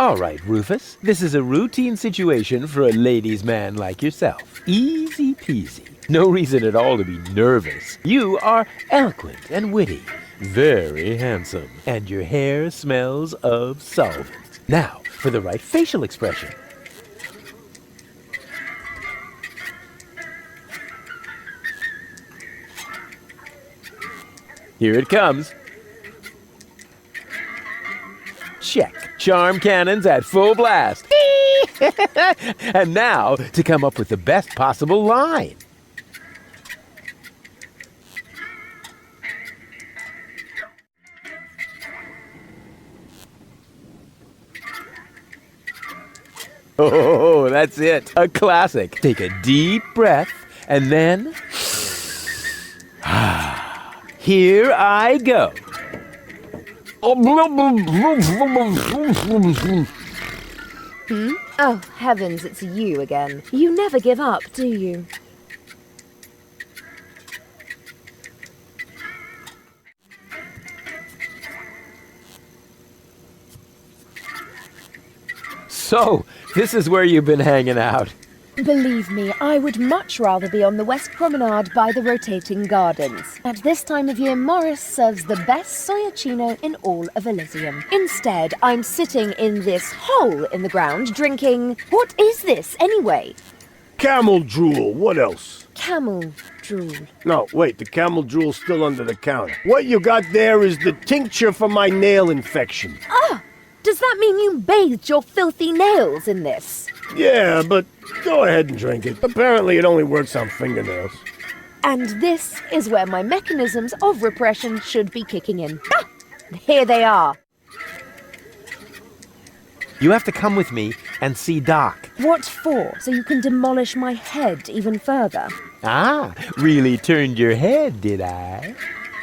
All right, Rufus. This is a routine situation for a ladies' man like yourself. Easy peasy. No reason at all to be nervous. You are eloquent and witty. Very handsome. And your hair smells of solvent. Now, for the right facial expression. Here it comes. Check. Charm cannons at full blast. And now, to come up with the best possible line. Oh, that's it. A classic. Take a deep breath, and then... Here I go. Oh, heavens, it's you again. You never give up, do you? So, this is where you've been hanging out. Believe me, I would much rather be on the West Promenade by the rotating gardens. At this time of year, Morris serves the best soyacino in all of Elysium. Instead, I'm sitting in this hole in the ground drinking... What is this, anyway? Camel drool, what else? Camel drool. No, wait, the camel drool's still under the counter. What you got there is the tincture for my nail infection. Ah! Does that mean you bathed your filthy nails in this? Yeah, but go ahead and drink it. Apparently it only works on fingernails. And this is where my mechanisms of repression should be kicking in. Ah! Here they are. You have to come with me and see Doc. What for? So you can demolish my head even further? Ah, really turned your head, did I?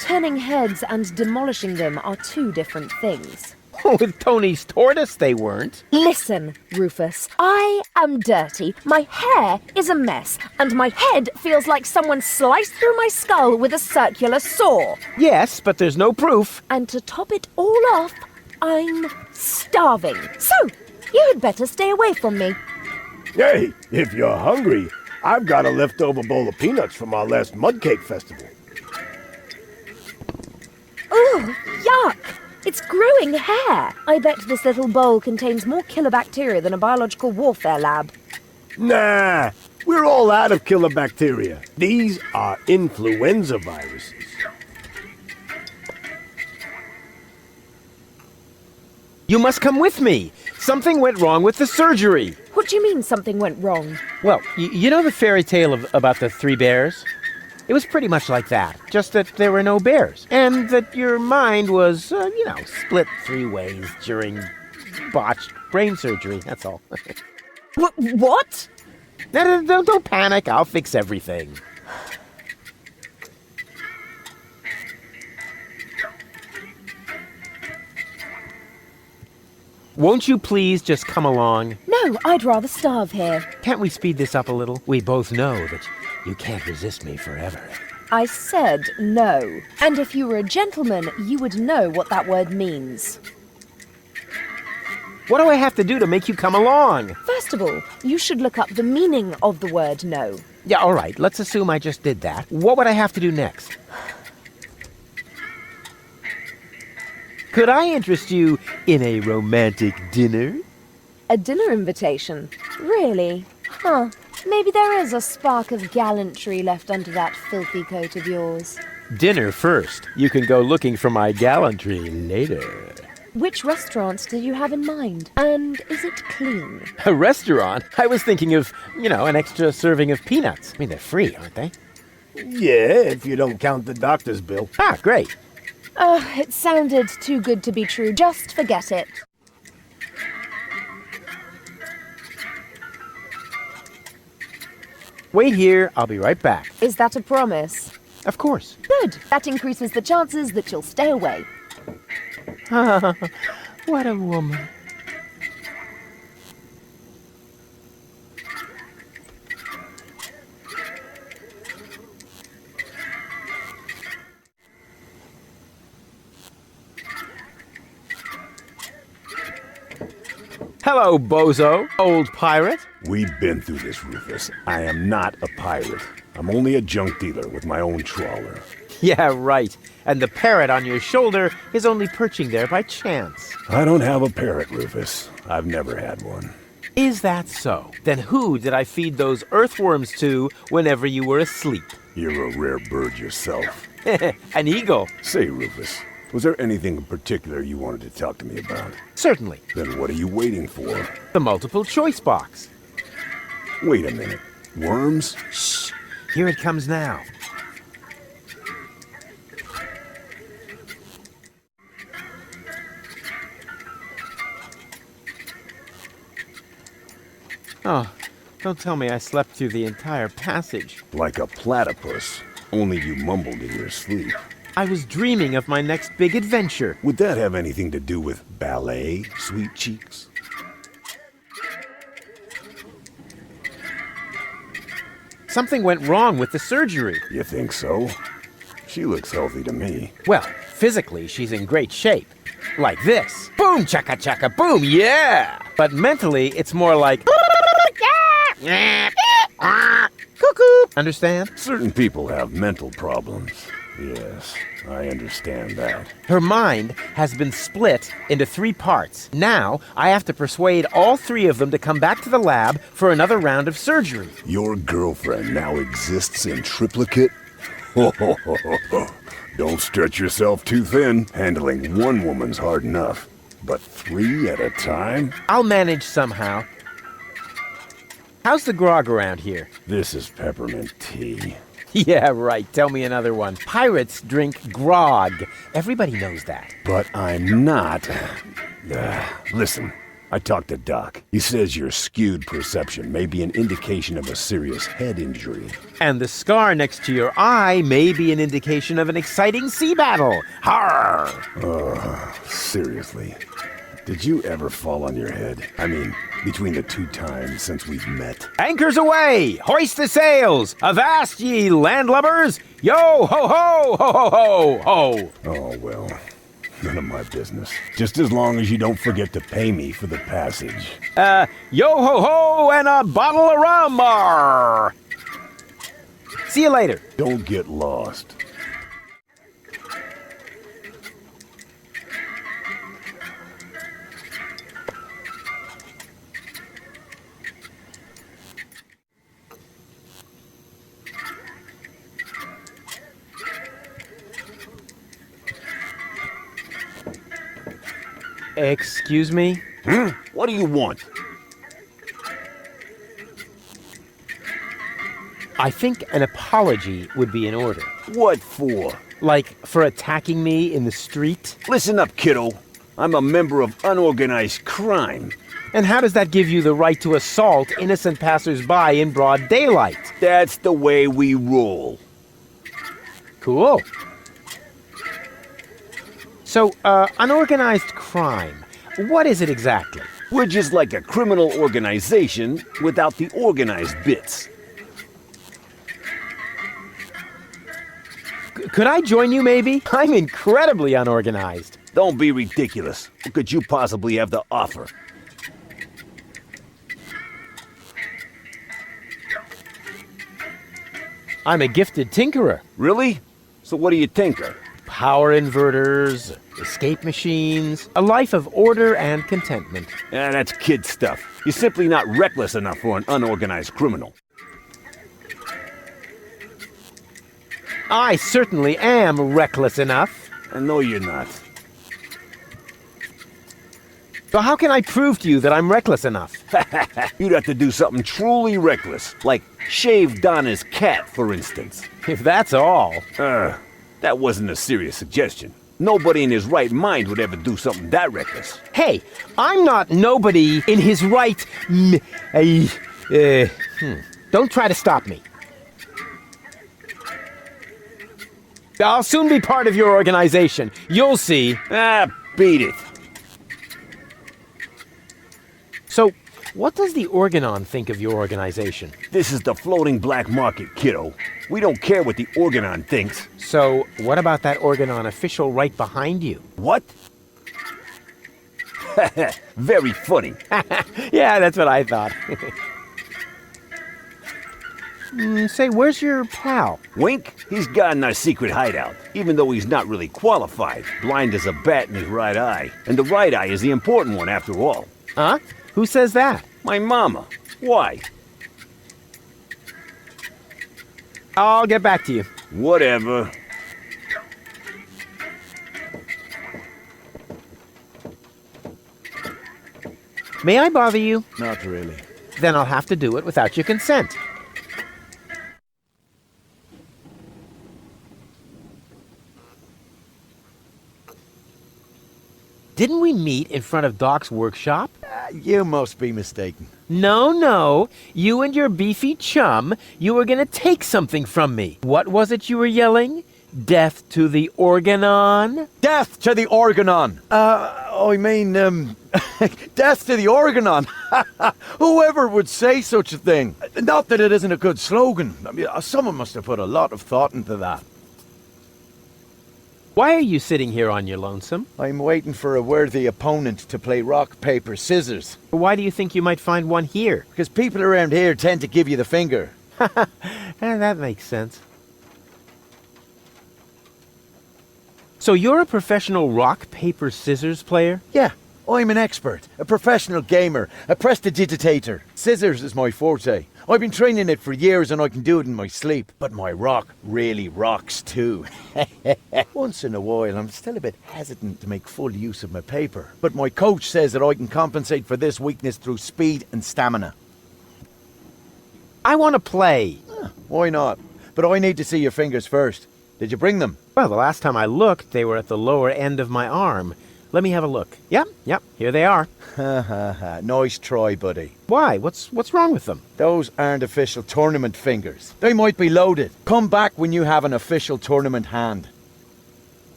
Turning heads and demolishing them are two different things. With Tony's tortoise, they weren't. Listen, Rufus, I am dirty, my hair is a mess, and my head feels like someone sliced through my skull with a circular saw. Yes, but there's no proof. And to top it all off, I'm starving. So, you had better stay away from me. Hey, if you're hungry, I've got a leftover bowl of peanuts from our last mud cake festival. Ooh, yuck! It's growing hair. I bet this little bowl contains more killer bacteria than a biological warfare lab. Nah, we're all out of killer bacteria. These are influenza viruses. You must come with me. Something went wrong with the surgery. What do you mean something went wrong? Well, you know the fairy tale about the three bears? It was pretty much like that, just that there were no bears, and that your mind was, split three ways during botched brain surgery, that's all. What? No, don't panic, I'll fix everything. Won't you please just come along? No, I'd rather starve here. Can't we speed this up a little? We both know that you can't resist me forever. I said no. And if you were a gentleman, you would know what that word means. What do I have to do to make you come along? First of all, you should look up the meaning of the word no. Yeah, all right, let's assume I just did that. What would I have to do next? Could I interest you in a romantic dinner? A dinner invitation? Really? Huh. Maybe there is a spark of gallantry left under that filthy coat of yours. Dinner first. You can go looking for my gallantry later. Which restaurant did you have in mind? And is it clean? A restaurant? I was thinking of, an extra serving of peanuts. I mean, they're free, aren't they? Yeah, if you don't count the doctor's bill. Ah, great. It sounded too good to be true. Just forget it. Wait here, I'll be right back. Is that a promise? Of course. Good. That increases the chances that you'll stay away. What a woman. Hello, bozo, old pirate. We've been through this, Rufus. I am not a pirate. I'm only a junk dealer with my own trawler. Yeah, right. And the parrot on your shoulder is only perching there by chance. I don't have a parrot, Rufus. I've never had one. Is that so? Then who did I feed those earthworms to whenever you were asleep? You're a rare bird yourself. An eagle. Say, Rufus, was there anything in particular you wanted to talk to me about? Certainly. Then what are you waiting for? The multiple choice box. Wait a minute. Worms? Shh. Here it comes now. Oh, don't tell me I slept through the entire passage. Like a platypus. Only you mumbled in your sleep. I was dreaming of my next big adventure. Would that have anything to do with ballet, sweet cheeks? Something went wrong with the surgery. You think so? She looks healthy to me. Well, physically, she's in great shape. Like this. Boom, chaka chaka, boom, yeah! But mentally, it's more like... Cuckoo! Understand? Certain people have mental problems. Yes, I understand that. Her mind has been split into 3 parts. Now, I have to persuade all 3 of them to come back to the lab for another round of surgery. Your girlfriend now exists in triplicate? Don't stretch yourself too thin. Handling one woman's hard enough. But 3 at a time? I'll manage somehow. How's the grog around here? This is peppermint tea. Yeah, right. Tell me another one. Pirates drink grog. Everybody knows that. But I'm not. Listen, I talked to Doc. He says your skewed perception may be an indication of a serious head injury. And the scar next to your eye may be an indication of an exciting sea battle. Harr! Seriously. Did you ever fall on your head? I mean, between the 2 times since we've met. Anchors away! Hoist the sails! Avast ye landlubbers! Yo ho ho ho ho ho ho! Oh, well, none of my business. Just as long as you don't forget to pay me for the passage. Yo ho ho and a bottle of rum! Arr. See you later. Don't get lost. Excuse me? What do you want? I think an apology would be in order. What for? Like for attacking me in the street? Listen up, kiddo. I'm a member of unorganized crime. And how does that give you the right to assault innocent passersby in broad daylight? That's the way we roll. Cool. So, unorganized crime. What is it exactly? We're just like a criminal organization without the organized bits. Could I join you, maybe? I'm incredibly unorganized. Don't be ridiculous. What could you possibly have to offer? I'm a gifted tinkerer. Really? So what do you tinker? Power inverters, escape machines, a life of order and contentment. That's kid stuff. You're simply not reckless enough for an unorganized criminal. I certainly am reckless enough. I know you're not. So how can I prove to you that I'm reckless enough? You'd have to do something truly reckless, like shave Donna's cat, for instance. If that's all. That wasn't a serious suggestion. Nobody in his right mind would ever do something that reckless. Hey, I'm not nobody in his right... Don't try to stop me. I'll soon be part of your organization. You'll see. Beat it. So, what does the Organon think of your organization? This is the floating black market, kiddo. We don't care what the Organon thinks. So, what about that Organon official right behind you? What? Very funny. Yeah, that's what I thought. Say, where's your pal? Wink, he's got in our secret hideout, even though he's not really qualified. Blind as a bat in his right eye. And the right eye is the important one after all. Huh? Who says that? My mama. Why? I'll get back to you. Whatever. May I bother you? Not really. Then I'll have to do it without your consent. Didn't we meet in front of Doc's workshop? You must be mistaken. No. You and your beefy chum, you were gonna take something from me. What was it you were yelling? Death to the Organon? Death to the Organon! Death to the Organon! Whoever would say such a thing? Not that it isn't a good slogan. I mean, someone must have put a lot of thought into that. Why are you sitting here on your lonesome? I'm waiting for a worthy opponent to play rock, paper, scissors. Why do you think you might find one here? Because people around here tend to give you the finger. That makes sense. So you're a professional rock, paper, scissors player? Yeah, I'm an expert, a professional gamer, a prestidigitator. Scissors is my forte. I've been training it for years and I can do it in my sleep. But my rock really rocks too. Once in a while, I'm still a bit hesitant to make full use of my paper. But my coach says that I can compensate for this weakness through speed and stamina. I want to play. Why not? But I need to see your fingers first. Did you bring them? Well, the last time I looked, they were at the lower end of my arm. Let me have a look. Yep, here they are. Nice try, buddy. Why? What's wrong with them? Those aren't official tournament fingers. They might be loaded. Come back when you have an official tournament hand.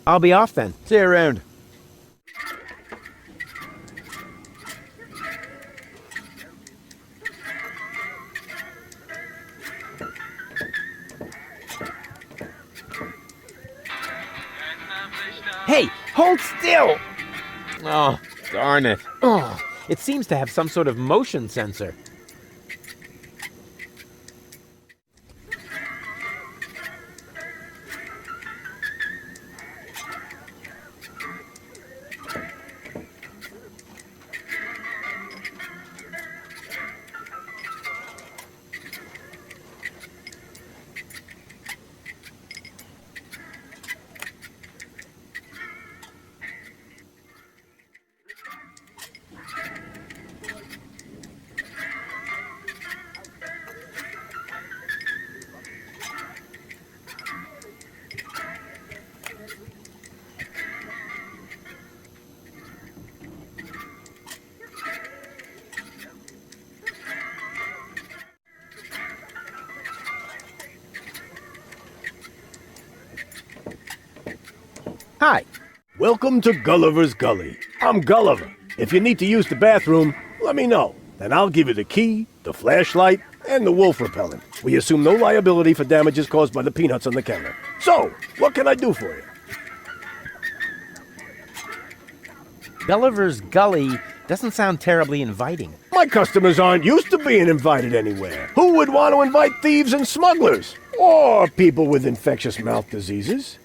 I'll be off then. See you around. Hey, hold still! Oh, darn it. Oh, it seems to have some sort of motion sensor. Hi. Welcome to Gulliver's Gully. I'm Gulliver. If you need to use the bathroom, let me know. Then I'll give you the key, the flashlight, and the wolf repellent. We assume no liability for damages caused by the peanuts on the counter. So, what can I do for you? Gulliver's Gully doesn't sound terribly inviting. My customers aren't used to being invited anywhere. Who would want to invite thieves and smugglers? Or people with infectious mouth diseases?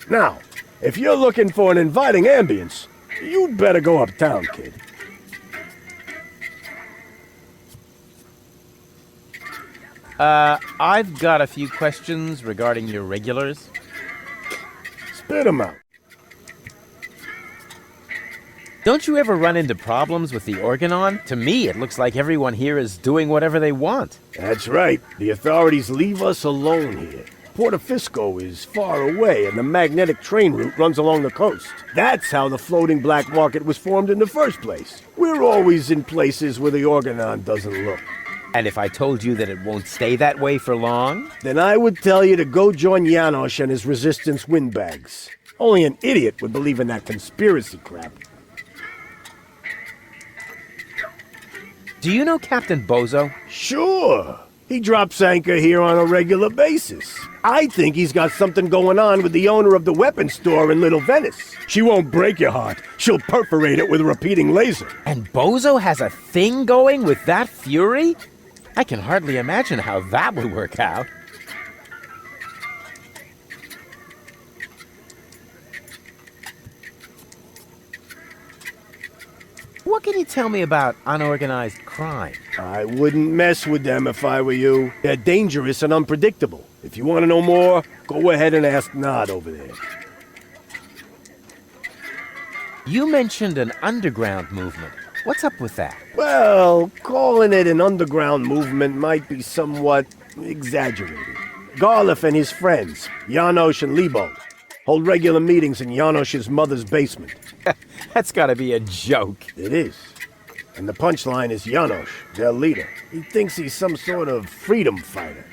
Now, if you're looking for an inviting ambience, you'd better go uptown, kid. I've got a few questions regarding your regulars. Spit 'em out. Don't you ever run into problems with the Organon? To me, it looks like everyone here is doing whatever they want. That's right. The authorities leave us alone here. Portofisco is far away, and the magnetic train route runs along the coast. That's how the floating black market was formed in the first place. We're always in places where the Organon doesn't look. And if I told you that it won't stay that way for long? Then I would tell you to go join Janosch and his resistance windbags. Only an idiot would believe in that conspiracy crap. Do you know Captain Bozo? Sure. He drops anchor here on a regular basis. I think he's got something going on with the owner of the weapons store in Little Venice. She won't break your heart. She'll perforate it with a repeating laser. And Bozo has a thing going with that fury? I can hardly imagine how that would work out. What can you tell me about unorganized crime? I wouldn't mess with them if I were you. They're dangerous and unpredictable. If you want to know more, go ahead and ask Nod over there. You mentioned an underground movement. What's up with that? Well, calling it an underground movement might be somewhat exaggerated. Garliff and his friends, Janosch and Lebo, hold regular meetings in Janosch's mother's basement. That's gotta be a joke. It is. And the punchline is Janosch, their leader. He thinks he's some sort of freedom fighter.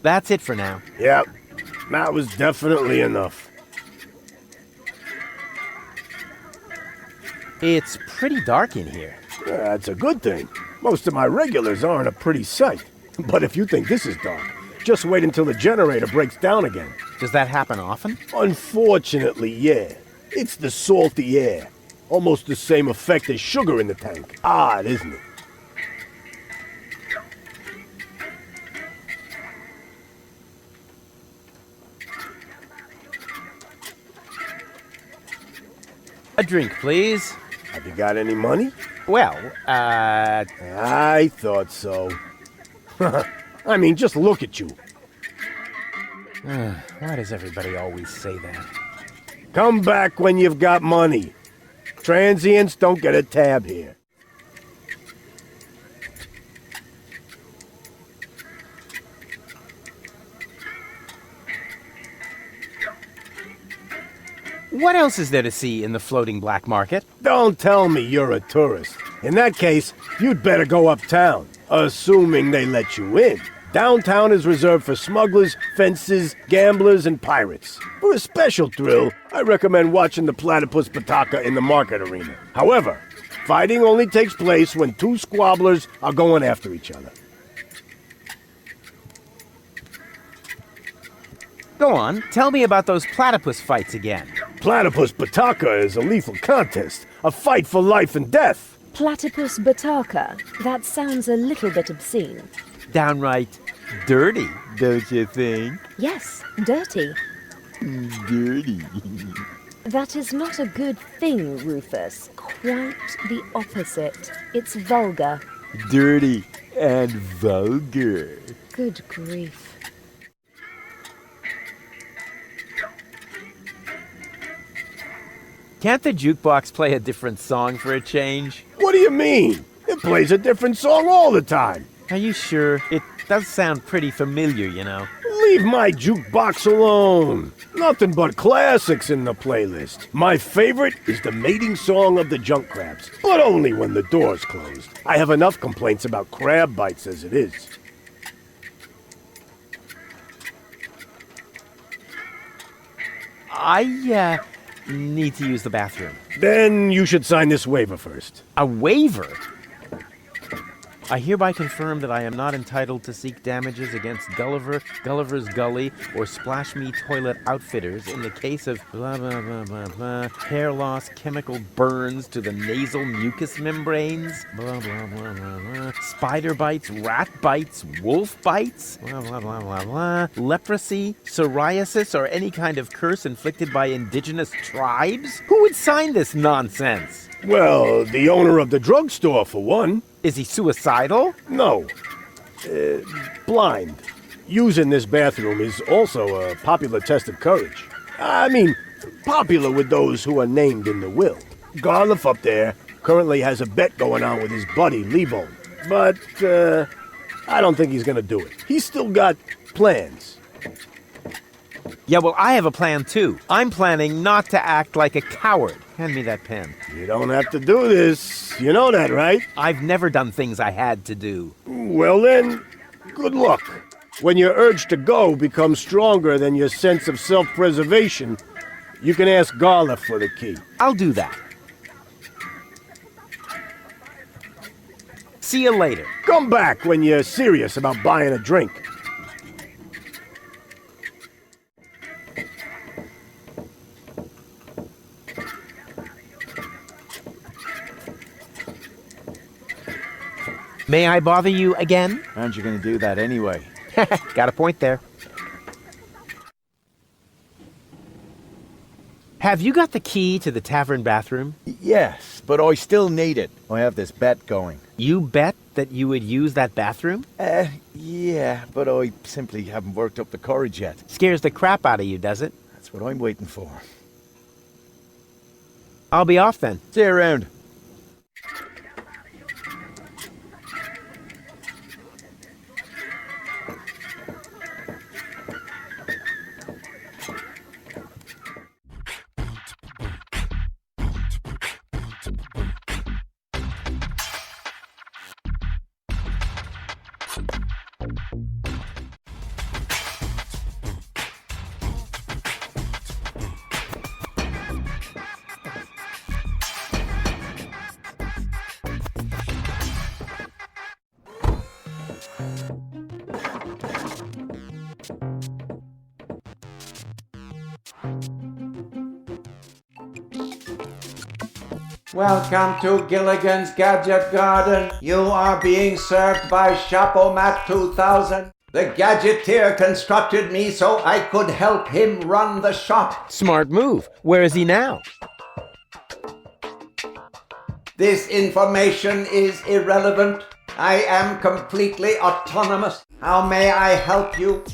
That's it for now. Yep, that was definitely enough. It's pretty dark in here. That's a good thing. Most of my regulars aren't a pretty sight. But if you think this is dark, just wait until the generator breaks down again. Does that happen often? Unfortunately, yeah. It's the salty air. Almost the same effect as sugar in the tank. Odd, isn't it? A drink, please. Have you got any money? Well, I thought so. I mean, just look at you. why does everybody always say that? Come back when you've got money. Transients don't get a tab here. What else is there to see in the floating black market? Don't tell me you're a tourist. In that case, you'd better go uptown, assuming they let you in. Downtown is reserved for smugglers, fences, gamblers, and pirates. For a special thrill, I recommend watching the platypus Pataka in the market arena. However, fighting only takes place when two squabblers are going after each other. Go on, tell me about those platypus fights again. Platypus Pataka is a lethal contest, a fight for life and death. Platypus Bataka. That sounds a little bit obscene. Downright dirty, don't you think? Yes, dirty. Dirty. That is not a good thing, Rufus. Quite the opposite. It's vulgar. Dirty and vulgar. Good grief. Can't the jukebox play a different song for a change? What do you mean? It plays a different song all the time. Are you sure? It does sound pretty familiar, you know. Leave my jukebox alone. Nothing but classics in the playlist. My favorite is the mating song of the junk crabs, but only when the door's closed. I have enough complaints about crab bites as it is. I need to use the bathroom. Then you should sign this waiver first. A waiver? I hereby confirm that I am not entitled to seek damages against Gulliver, Gulliver's Gully, or Splash Me Toilet Outfitters in the case of blah blah blah blah blah, hair loss, chemical burns to the nasal mucous membranes, blah blah blah blah blah, spider bites, rat bites, wolf bites, blah blah blah blah blah, leprosy, psoriasis, or any kind of curse inflicted by indigenous tribes? Who would sign this nonsense? Well, the owner of the drugstore, for one. Is he suicidal? No. Blind. Using this bathroom is also a popular test of courage. I mean, popular with those who are named in the will. Garliff up there currently has a bet going on with his buddy, Lebone. But, I don't think he's gonna do it. He's still got plans. Yeah, well, I have a plan, too. I'm planning not to act like a coward. Hand me that pen. You don't have to do this. You know that, right? I've never done things I had to do. Well then, good luck. When your urge to go becomes stronger than your sense of self-preservation, you can ask Garliff for the key. I'll do that. See you later. Come back when you're serious about buying a drink. May I bother you again? Aren't you going to do that anyway? Got a point there. Have you got the key to the tavern bathroom? Yes, but I still need it. I have this bet going. You bet that you would use that bathroom? Yeah, but I simply haven't worked up the courage yet. Scares the crap out of you, does it? That's what I'm waiting for. I'll be off then. See you around. Welcome to Gilligan's Gadget Garden. You are being served by Shopomat 2000. The Gadgeteer constructed me so I could help him run the shop. Smart move. Where is he now? This information is irrelevant. I am completely autonomous. How may I help you?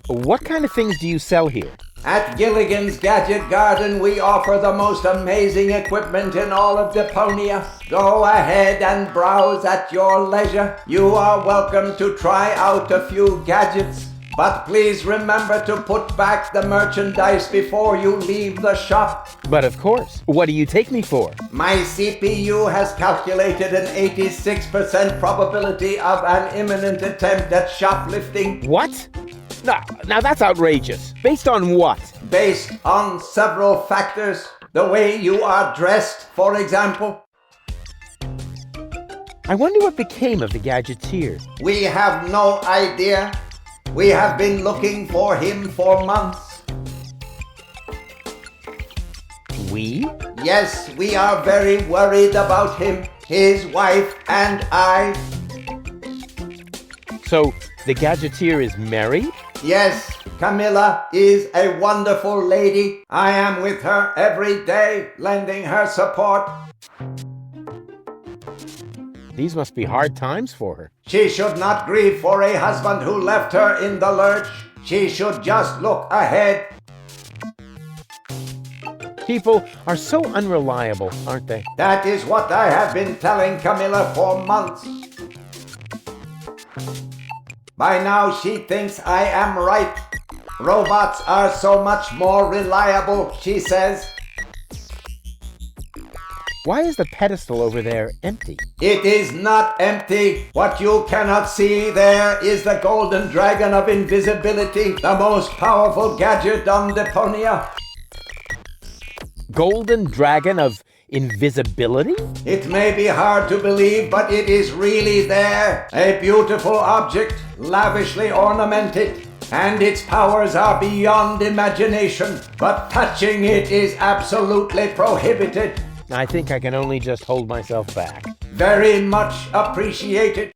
What kind of things do you sell here? At Gilligan's Gadget Garden, we offer the most amazing equipment in all of Deponia. Go ahead and browse at your leisure. You are welcome to try out a few gadgets. But please remember to put back the merchandise before you leave the shop. But of course. What do you take me for? My CPU has calculated an 86% probability of an imminent attempt at shoplifting. What? Now that's outrageous. Based on what? Based on several factors. The way you are dressed, for example. I wonder what became of the Gadgeteer. We have no idea. We have been looking for him for months. We? Yes, we are very worried about him, his wife, and I. So, the Gadgeteer is married? Yes, Camilla is a wonderful lady. I am with her every day, lending her support. These must be hard times for her. She should not grieve for a husband who left her in the lurch. She should just look ahead. People are so unreliable, aren't they? That is what I have been telling Camilla for months. By now she thinks I am right. Robots are so much more reliable, she says. Why is the pedestal over there empty? It is not empty. What you cannot see there is the golden dragon of invisibility, the most powerful gadget on Deponia. Golden dragon of invisibility? It may be hard to believe, but it is really there. A beautiful object, lavishly ornamented. And its powers are beyond imagination. But touching it is absolutely prohibited. I think I can only just hold myself back. Very much appreciated.